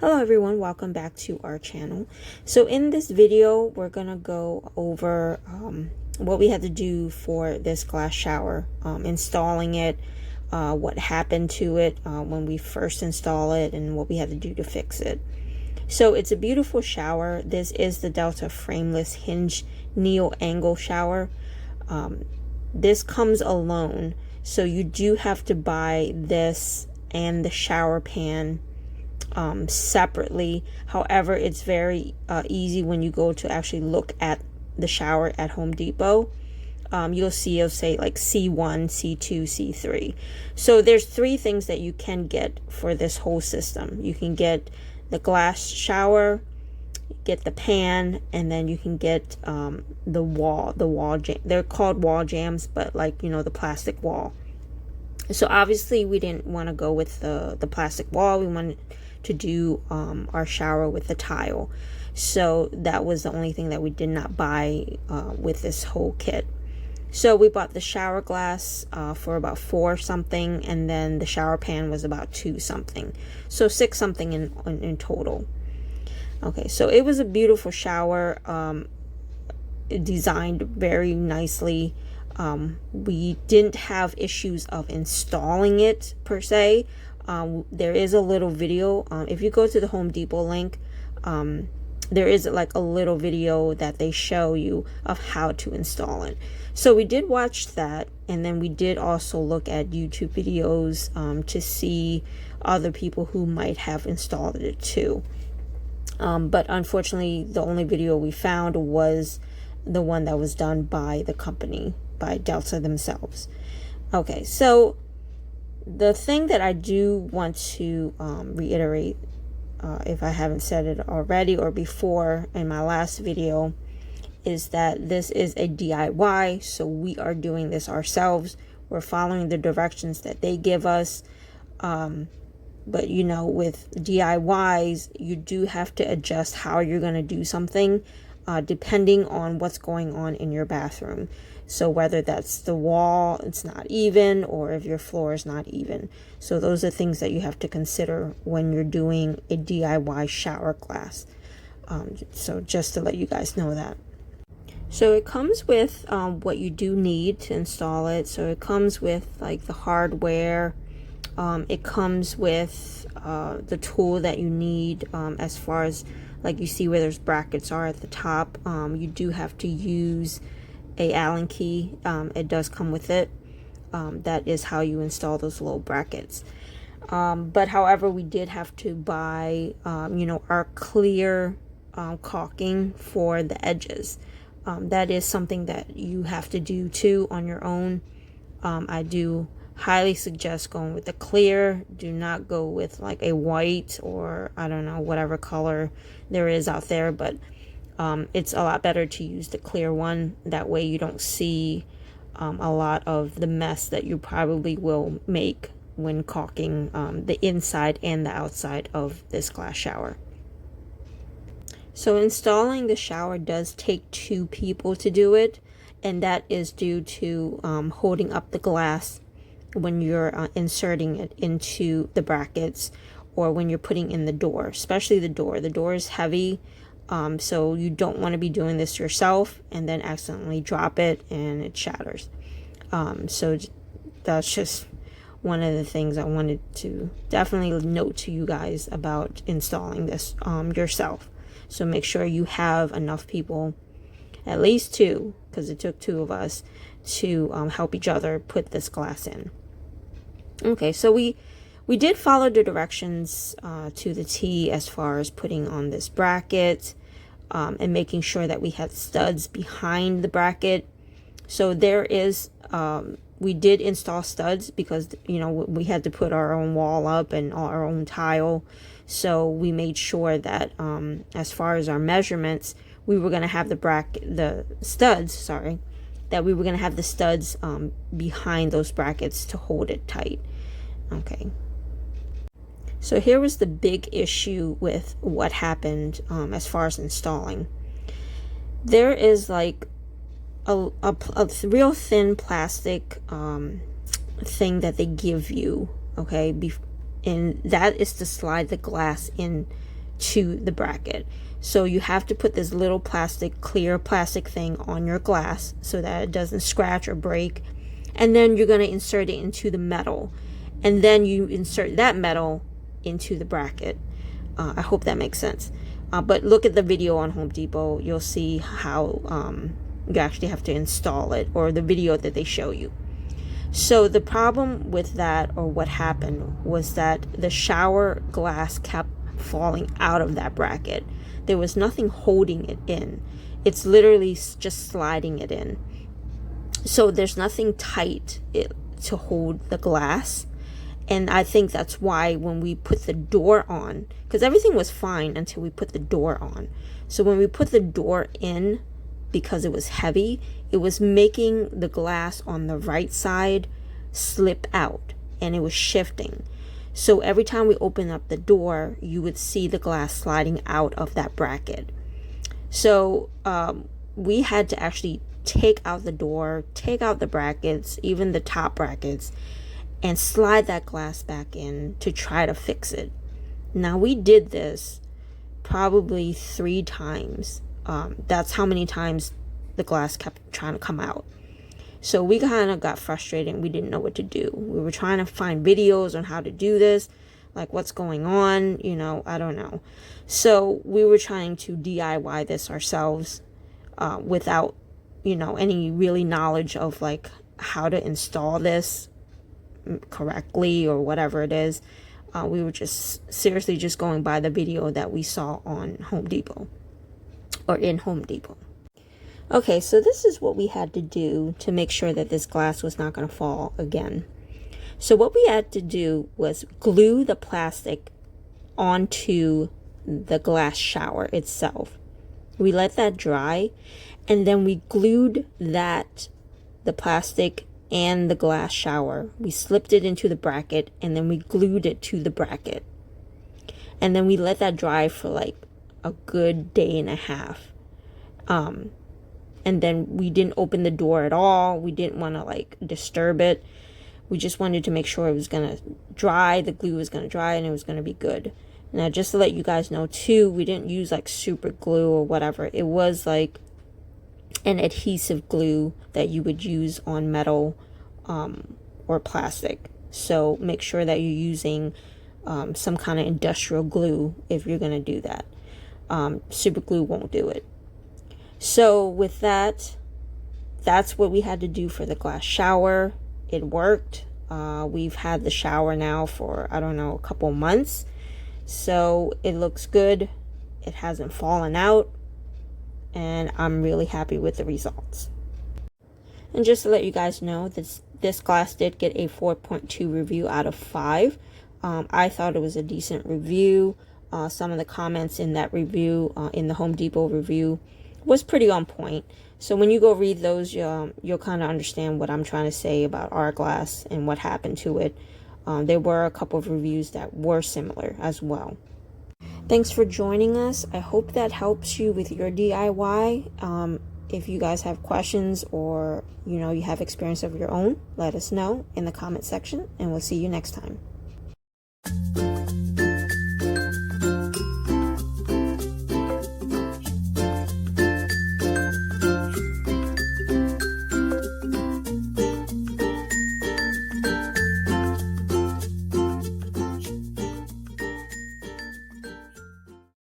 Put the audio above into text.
Hello everyone, welcome back to our channel. So in this video we're gonna go over what we had to do for this glass shower, installing it, what happened to it when we first install it, and what we had to do to fix it. So it's a beautiful shower. This is the Delta frameless hinge neo angle shower. This comes alone, so you do have to buy this and the shower pan separately. However, it's very easy when you go to actually look at the shower at Home Depot. You'll say like C1, C2, C3. So there's three things that you can get for this whole system. You can get the glass shower, get the pan, and then you can get the wall jam. They're called wall jams, but like, you know, the plastic wall. So obviously we didn't want to go with the plastic wall. We wanted to do our shower with the tile. So that was the only thing that we did not buy with this whole kit. So we bought the shower glass for about $4 something, and then the shower pan was about $2 something. So $6 something in total. Okay, so it was a beautiful shower, designed very nicely. We didn't have issues of installing it per se. There is a little video. If you go to the Home Depot link, there is like a little video that they show you of how to install it. So we did watch that, and then we did also look at YouTube videos to see other people who might have installed it too. But unfortunately, the only video we found was the one that was done by the company, by Delta themselves. Okay, so the thing that I do want to reiterate, if I haven't said it already or before in my last video, is that this is a DIY. So we are doing this ourselves. We're following the directions that they give us. But you know, with DIYs, you do have to adjust how you're going to do something depending on what's going on in your bathroom. So whether that's the wall, it's not even, or if your floor is not even. So those are things that you have to consider when you're doing a DIY shower glass. So just to let you guys know that. So it comes with what you do need to install it. So it comes with like the hardware. It comes with the tool that you need, as far as like you see where there's brackets are at the top. You do have to use a Allen key. It does come with it. That is how you install those little brackets. But however, we did have to buy you know, our clear caulking for the edges. That is something that you have to do too on your own. I do highly suggest going with the clear. Do not go with like a white, or I don't know, whatever color there is out there, but it's a lot better to use the clear one. That way you don't see a lot of the mess that you probably will make when caulking the inside and the outside of this glass shower. So installing the shower does take 2 people to do it, and that is due to holding up the glass when you're inserting it into the brackets, or when you're putting in the door, especially the door. The door is heavy, so you don't want to be doing this yourself and then accidentally drop it and it shatters. So that's just one of the things I wanted to definitely note to you guys about installing this yourself. So make sure you have enough people, at least 2, because it took 2 of us to help each other put this glass in. Okay, so we did follow the directions to the T as far as putting on this bracket, and making sure that we had studs behind the bracket. So there is, we did install studs because, you know, we had to put our own wall up and our own tile. So we made sure that as far as our measurements, we were going to have the studs behind those brackets to hold it tight. Okay. So here was the big issue with what happened as far as installing. There is like a real thin plastic thing that they give you, okay, and that is to slide the glass in to the bracket. So you have to put this little clear plastic thing on your glass so that it doesn't scratch or break. And then you're going to insert it into the metal. And then you insert that metal into the bracket. I hope that makes sense. But look at the video on Home Depot. You'll see how you actually have to install it, or the video that they show you. So the problem with that, or what happened, was that the shower glass kept falling out of that bracket. There was nothing holding it in. It's literally just sliding it in. So there's nothing tight to hold the glass. And I think that's why when we put the door on, because everything was fine until we put the door on. So when we put the door in, because it was heavy, it was making the glass on the right side slip out, and it was shifting. So every time we open up the door, you would see the glass sliding out of that bracket. So we had to actually take out the door, take out the brackets, even the top brackets, and slide that glass back in to try to fix it. Now, we did this probably 3 times. That's how many times the glass kept trying to come out. So we kind of got frustrated and we didn't know what to do. We were trying to find videos on how to do this, like what's going on, I don't know. So we were trying to DIY this ourselves without, any really knowledge of like how to install this correctly or whatever it is. We were just seriously just going by the video that we saw on Home Depot, or in Home Depot. Okay, so this is what we had to do to make sure that this glass was not going to fall again. So what we had to do was glue the plastic onto the glass shower itself. We let that dry, and then we glued the plastic and the glass shower. We slipped it into the bracket, and then we glued it to the bracket. And then we let that dry for like a good day and a half. And then we didn't open the door at all. We didn't want to like disturb it. We just wanted to make sure it was going to dry, the glue was going to dry, and it was going to be good. Now, just to let you guys know too, we didn't use like super glue or whatever. It was like an adhesive glue that you would use on metal or plastic. So make sure that you're using some kind of industrial glue if you're going to do that. Super glue won't do it. So with that, that's what we had to do for the glass shower. It worked. We've had the shower now for, I don't know, a couple months. So it looks good. It hasn't fallen out. And I'm really happy with the results. And just to let you guys know, this glass did get a 4.2 review out of 5. I thought it was a decent review. Some of the comments in that review, in the Home Depot review, was pretty on point. So when you go read those, you'll kind of understand what I'm trying to say about our glass and what happened to it. There were a couple of reviews that were similar as well. Thanks for joining us. I hope that helps you with your DIY. If you guys have questions, or you have experience of your own, let us know in the comment section, and we'll see you next time.